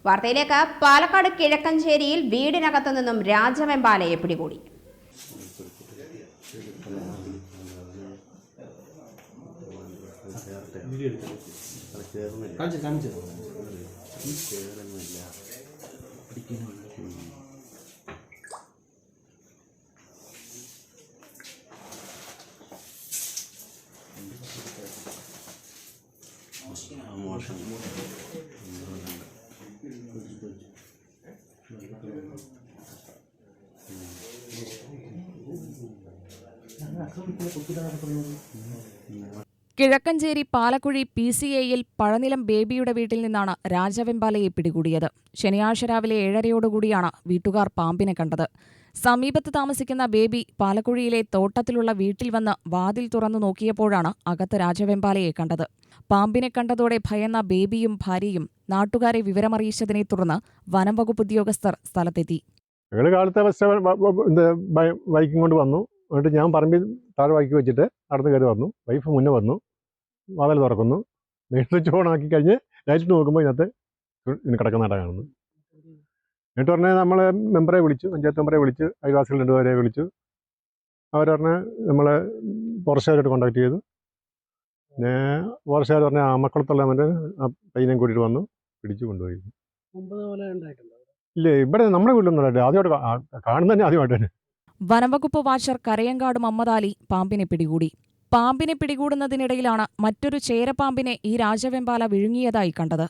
വാർത്തയിലേക്ക്. പാലക്കാട് കിഴക്കഞ്ചേരിയിൽ വീടിനകത്തു നിന്നും രാജവെമ്പാലയെ പിടികൂടി. കിഴക്കഞ്ചേരി പാലക്കുഴി PCAയിൽ പഴനിലം ബേബിയുടെ വീട്ടിൽ നിന്നാണ് രാജവെമ്പാലയെ പിടികൂടിയത്. ശനിയാഴ്ച രാവിലെ 7:30യോടുകൂടിയാണ് വീട്ടുകാർ പാമ്പിനെ കണ്ടത്. സമീപത്ത് താമസിക്കുന്ന ബേബി പാലക്കുഴിയിലെ തോട്ടത്തിലുള്ള വീട്ടിൽ വന്ന് വാതിൽ തുറന്നു നോക്കിയപ്പോഴാണ് അകത്ത് രാജവെമ്പാലയെ കണ്ടത്. പാമ്പിനെ കണ്ടതോടെ ഭയന്ന ബേബിയും ഭാര്യയും നാട്ടുകാരെ വിവരമറിയിച്ചതിനെ തുടർന്ന് വനംവകുപ്പ് ഉദ്യോഗസ്ഥർ സ്ഥലത്തെത്തി. കാലത്തെ ബൈക്കും കൊണ്ട് വന്നു. എന്നിട്ട് ഞാൻ പറമ്പിൽ താഴെ ബൈക്ക് വെച്ചിട്ട് നടന്ന് കയറി വന്നു. വൈഫ് മുന്നേ വന്നു, വാതിൽ തുറക്കുന്നു, ലൈറ്റ് സ്വിച്ച് ഓൺ ആക്കി കഴിഞ്ഞ് ലൈറ്റ് നോക്കുമ്പോൾ ഇതിനകത്ത് കിടക്കുന്നതായിട്ടാണ് കാണുന്നത്. എന്നിട്ട് പറഞ്ഞാൽ നമ്മൾ മെമ്പറെ വിളിച്ചു, പഞ്ചായത്ത് മെമ്പറെ വിളിച്ച്, അയൽവാസികൾ 2 പേരെ വിളിച്ചു. അവർ പറഞ്ഞാൽ നമ്മൾ ഫോറസ്റ്റുകാരായിട്ട് കോൺടാക്ട് ചെയ്തു. പിന്നെ ഫോറസ്റ്റുകാർ പറഞ്ഞാൽ മക്കളത്തുള്ള മറ്റേ പയ്യനെയും കൂട്ടിയിട്ട് വന്നു, പിടിച്ചു കൊണ്ടുപോയി. ഇല്ല, ഇവിടെ നമ്മുടെ വീട്ടിലൊന്നും ആദ്യമായിട്ട് കാണുന്ന തന്നെ ആദ്യമായിട്ട് തന്നെ. വനംവകുപ്പ് വാച്ചർ കരയങ്കാട് മമ്മദാലി പാമ്പിനെ പിടികൂടി. പാമ്പിനെ പിടികൂടുന്നതിനിടയിലാണ് മറ്റൊരു ചേരപ്പാമ്പിനെ ഈ രാജവെമ്പാല വിഴുങ്ങിയതായി കണ്ടത്.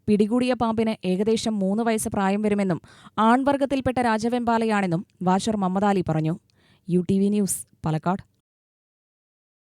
പിടികൂടിയ പാമ്പിന് ഏകദേശം 3 വയസ്സ് പ്രായം വരുമെന്നും ആൺവർഗത്തിൽപ്പെട്ട രാജവെമ്പാലയാണെന്നും വാച്ചർ മമ്മദാലി പറഞ്ഞു. UTV news, Palakkad.